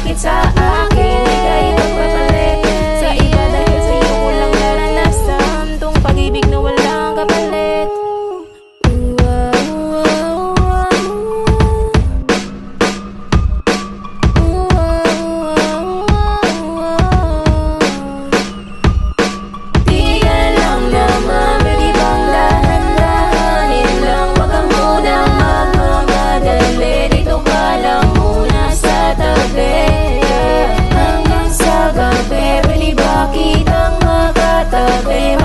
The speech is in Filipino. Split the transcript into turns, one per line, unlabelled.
Bakit sa akin ay kayo magpapalit? Sa iba dahil sa'yo ko lang naranasan tong pag-ibig na walang kapalit. Hanggang sa gabi, pwede ba kitang makatabi?